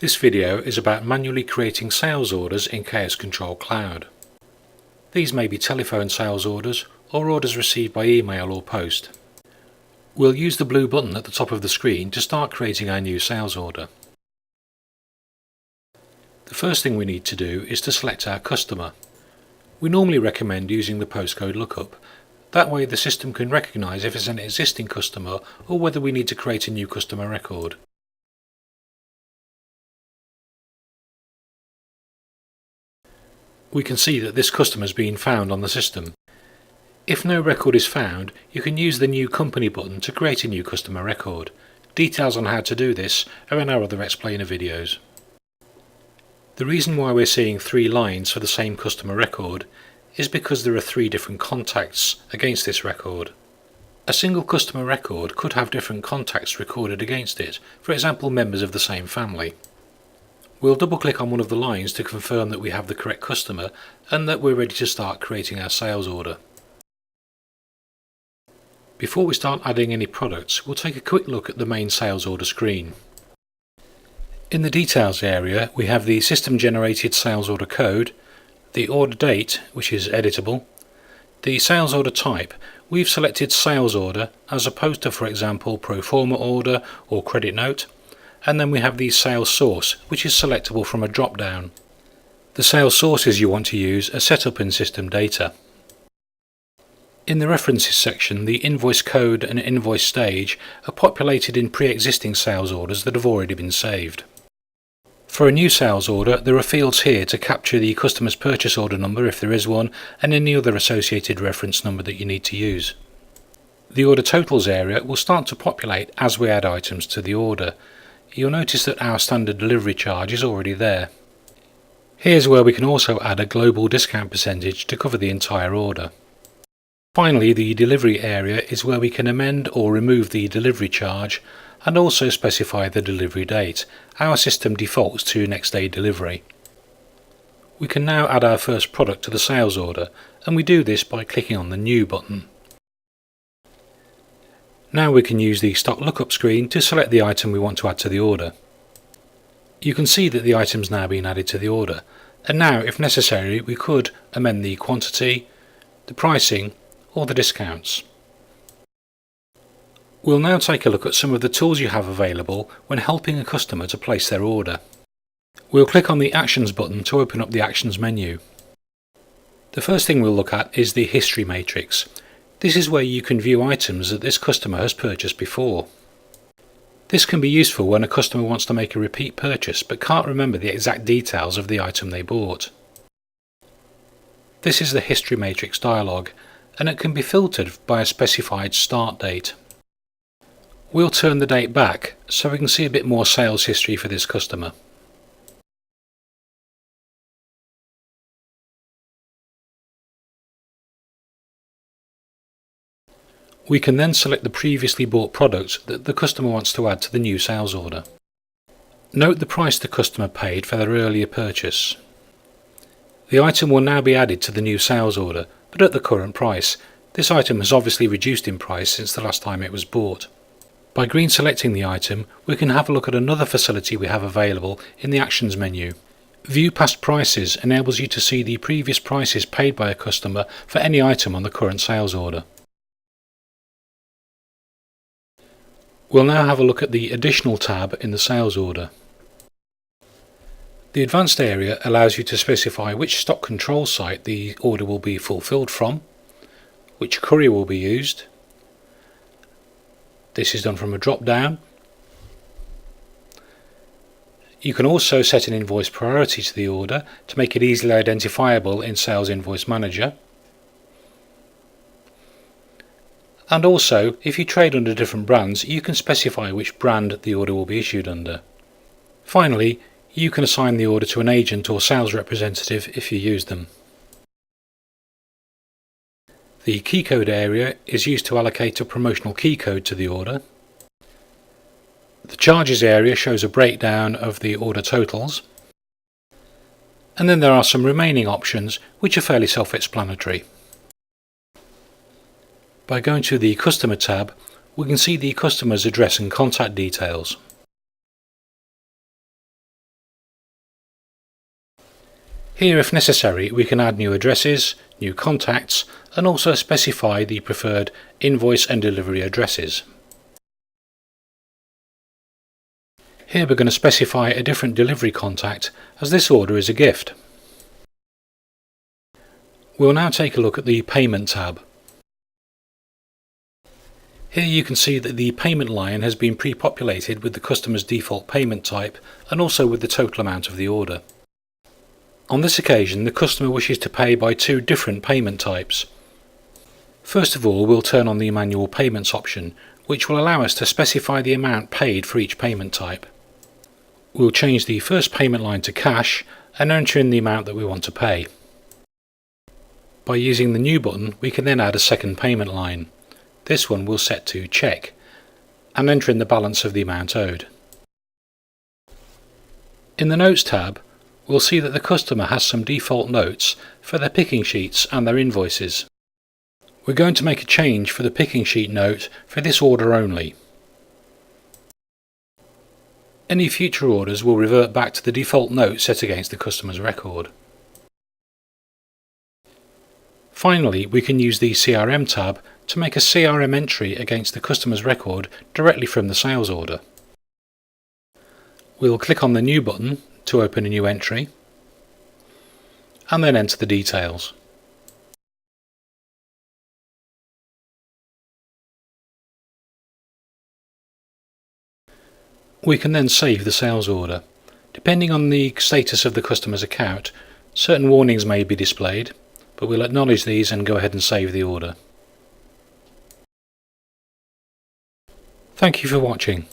This video is about manually creating sales orders in Khaos Control Cloud. These may be telephone sales orders or orders received by email or post. We'll use the blue button at the top of the screen to start creating our new sales order. The first thing we need to do is to select our customer. We normally recommend using the postcode lookup. That way the system can recognise if it's an existing customer or whether we need to create a new customer record. We can see that this customer has been found on the system. If no record is found, you can use the New Company button to create a new customer record. Details on how to do this are in our other explainer videos. The reason why we're seeing 3 lines for the same customer record is because there are 3 different contacts against this record. A single customer record could have different contacts recorded against it, for example members of the same family. We'll double click on one of the lines to confirm that we have the correct customer and that we're ready to start creating our sales order. Before we start adding any products, we'll take a quick look at the main sales order screen. In the details area we have the system generated sales order code, the order date, which is editable, the sales order type. We've selected sales order as opposed to, for example, pro forma order or credit note. And then we have the sales source, which is selectable from a drop-down. The sales sources you want to use are set up in system data. In the references section, the invoice code and invoice stage are populated in pre-existing sales orders that have already been saved. For a new sales order, there are fields here to capture the customer's purchase order number if there is one, and any other associated reference number that you need to use. The order totals area will start to populate as we add items to the order. You'll notice that our standard delivery charge is already there. Here's where we can also add a global discount percentage to cover the entire order. Finally, the delivery area is where we can amend or remove the delivery charge and also specify the delivery date. Our system defaults to next day delivery. We can now add our first product to the sales order, and we do this by clicking on the New button. Now we can use the stock lookup screen to select the item we want to add to the order. You can see that the item's now been added to the order, and now if necessary we could amend the quantity, the pricing or the discounts. We'll now take a look at some of the tools you have available when helping a customer to place their order. We'll click on the Actions button to open up the Actions menu. The first thing we'll look at is the History matrix. This is where you can view items that this customer has purchased before. This can be useful when a customer wants to make a repeat purchase but can't remember the exact details of the item they bought. This is the History matrix dialog, and it can be filtered by a specified start date. We'll turn the date back so we can see a bit more sales history for this customer. We can then select the previously bought product that the customer wants to add to the new sales order. Note the price the customer paid for their earlier purchase. The item will now be added to the new sales order, but at the current price. This item has obviously reduced in price since the last time it was bought. By green selecting the item, we can have a look at another facility we have available in the Actions menu. View Past Prices enables you to see the previous prices paid by a customer for any item on the current sales order. We'll now have a look at the Additional tab in the sales order. The Advanced area allows you to specify which stock control site the order will be fulfilled from, which courier will be used. This is done from a drop-down. You can also set an invoice priority to the order to make it easily identifiable in Sales Invoice Manager. And also, if you trade under different brands, you can specify which brand the order will be issued under. Finally, you can assign the order to an agent or sales representative if you use them. The key code area is used to allocate a promotional key code to the order. The charges area shows a breakdown of the order totals. And then there are some remaining options which are fairly self-explanatory. By going to the Customer tab, we can see the customer's address and contact details. Here, if necessary, we can add new addresses, new contacts, and also specify the preferred invoice and delivery addresses. Here we're going to specify a different delivery contact, as this order is a gift. We'll now take a look at the Payment tab. Here you can see that the payment line has been pre-populated with the customer's default payment type and also with the total amount of the order. On this occasion, the customer wishes to pay by two different payment types. First of all, we'll turn on the manual payments option, which will allow us to specify the amount paid for each payment type. We'll change the first payment line to cash and enter in the amount that we want to pay. By using the New button, we can then add a second payment line. This one we'll set to Check and enter in the balance of the amount owed. In the Notes tab, we'll see that the customer has some default notes for their picking sheets and their invoices. We're going to make a change for the picking sheet note for this order only. Any future orders will revert back to the default note set against the customer's record. Finally, we can use the CRM tab to make a CRM entry against the customer's record directly from the sales order. We'll click on the New button to open a new entry and then enter the details. We can then save the sales order. Depending on the status of the customer's account, certain warnings may be displayed, but we'll acknowledge these and go ahead and save the order. Thank you for watching.